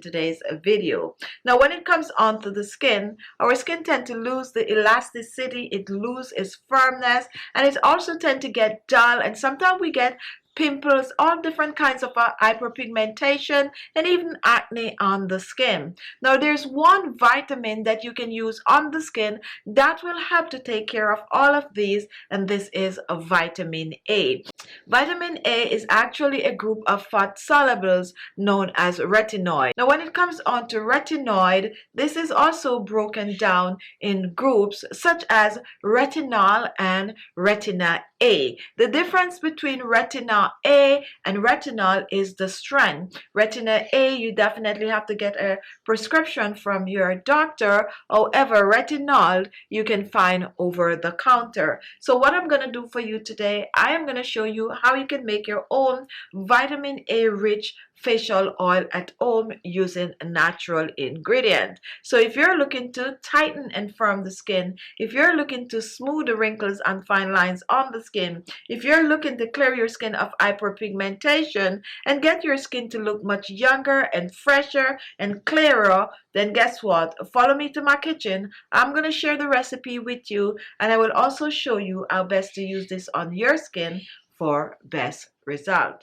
today's video. Now, when it comes onto the skin, our skin tend to lose the elasticity, it loses its firmness, and it also tend to get dull, and sometimes we get pimples, all different kinds of hyperpigmentation, and even acne on the skin. Now, there's one vitamin that you can use on the skin that will help to take care of all of these, and this is a vitamin A. Vitamin A is actually a group of fat solubles known as retinoid. Now, when it comes on to retinoid, this is also broken down in groups such as retinol and retina A. The difference between retina A and retinol is the strength. Retina A, you definitely have to get a prescription from your doctor. However, retinol you can find over the counter. So what I'm going to do for you today, I am going to show you how you can make your own vitamin A rich facial oil at home using a natural ingredient. So if you're looking to tighten and firm the skin, if you're looking to smooth the wrinkles and fine lines on the skin, if you're looking to clear your skin of hyperpigmentation and get your skin to look much younger and fresher and clearer, then guess what? Follow me to my kitchen. I'm going to share the recipe with you, and I will also show you how best to use this on your skin for best result.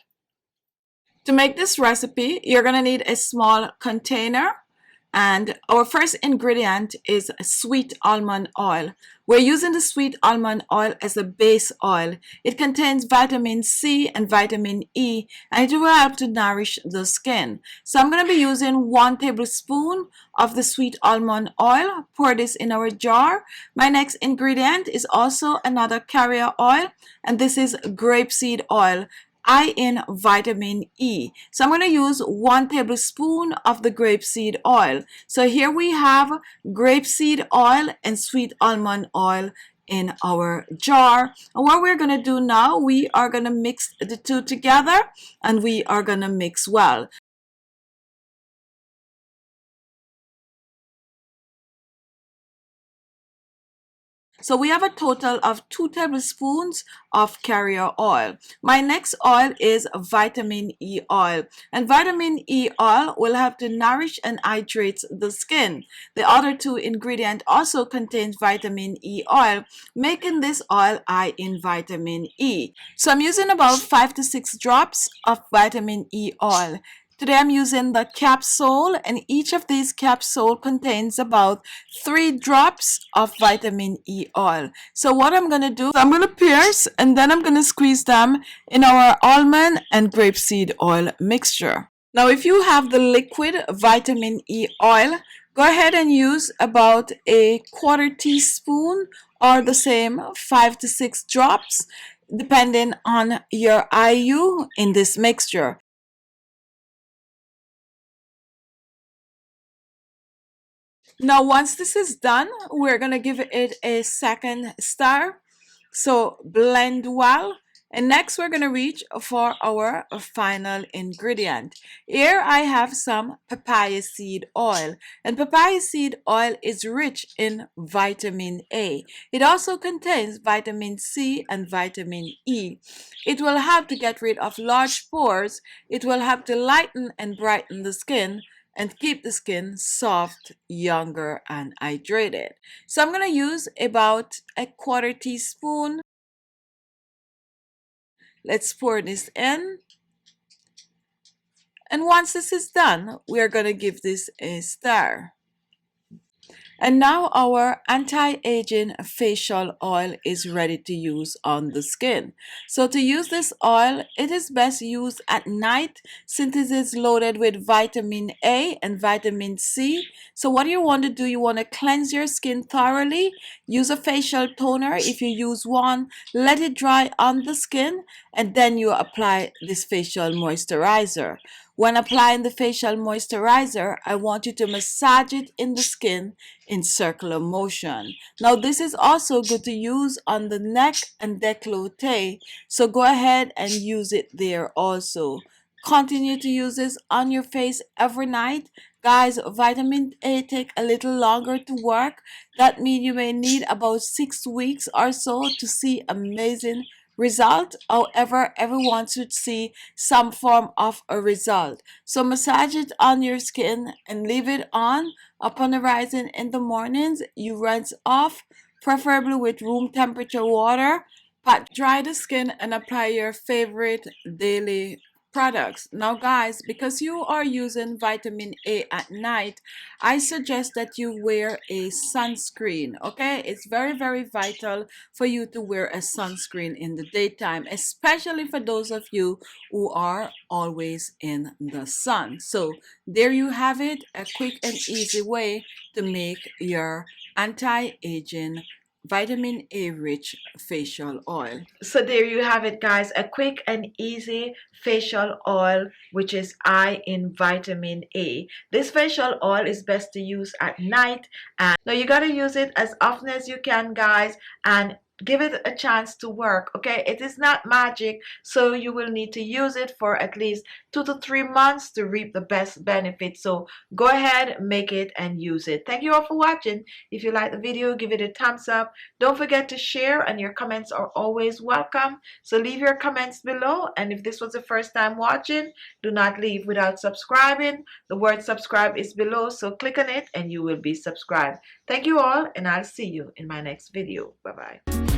To make this recipe, you're going to need a small container, and our first ingredient is sweet almond oil. We're using the sweet almond oil as a base oil. It contains vitamin C and vitamin E, and it will help to nourish the skin. So I'm going to be using 1 tablespoon of the sweet almond oil. Pour this in our jar. My next ingredient is also another carrier oil, and this is grapeseed oil, high in vitamin E. So I'm going to use 1 tablespoon of the grapeseed oil. So here we have grapeseed oil and sweet almond oil in our jar. And what we're going to do now, we are going to mix the two together, and we are going to mix well. So we have a total of 2 tablespoons of carrier oil. My next oil is vitamin E oil. And vitamin E oil will help to nourish and hydrate the skin. The other 2 ingredients also contain vitamin E oil, making this oil high in vitamin E. So I'm using about 5 to 6 drops of vitamin E oil. Today I'm using the capsule, and each of these capsules contains about 3 drops of vitamin E oil. So what I'm going to do, I'm going to pierce and then I'm going to squeeze them in our almond and grapeseed oil mixture. Now if you have the liquid vitamin E oil, go ahead and use about a 1/4 teaspoon or the same 5 to 6 drops depending on your IU in this mixture. Now, once this is done, we're going to give it a second stir. So blend well. And next, we're going to reach for our final ingredient. Here, I have some papaya seed oil. And papaya seed oil is rich in vitamin A. It also contains vitamin C and vitamin E. It will help to get rid of large pores. It will help to lighten and brighten the skin and keep the skin soft, younger, and hydrated. So I'm going to use about a 1/4 teaspoon. Let's pour this in. And once this is done, we are going to give this a stir. And now our anti-aging facial oil is ready to use on the skin. So to use this oil, it is best used at night since it is loaded with vitamin A and vitamin C. So what you want to do, you want to cleanse your skin thoroughly. Use a facial toner if you use one. Let it dry on the skin, and then you apply this facial moisturizer. When applying the facial moisturizer, I want you to massage it in the skin in circular motion. Now, this is also good to use on the neck and décolleté, so go ahead and use it there also. Continue to use this on your face every night. Guys, vitamin A take a little longer to work. That means you may need about 6 weeks or so to see amazing result. However, everyone should see some form of a result. So massage it on your skin and leave it on. Upon arising in the mornings, you rinse off, preferably with room temperature water. Pat dry the skin and apply your favorite daily products. Now guys, because you are using vitamin A at night, I suggest that you wear a sunscreen. Okay, it's very vital for you to wear a sunscreen in the daytime, especially for those of you who are always in the sun. So there you have it, a quick and easy way to make your anti-aging vitamin A rich facial oil. So there you have it, guys, a quick and easy facial oil which is high in vitamin A. This facial oil is best to use at night, and now you got to use it as often as you can, guys, and give it a chance to work. Okay, it is not magic, so you will need to use it for at least 2 to 3 months to reap the best benefits. So go ahead, make it and use it. Thank you all for watching. If you like the video, give it a thumbs up. Don't forget to share, and your comments are always welcome. So leave your comments below, and if this was the first time watching, do not leave without subscribing. The word subscribe is below, so click on it and you will be subscribed. Thank you all, and I'll see you in my next video. Bye bye.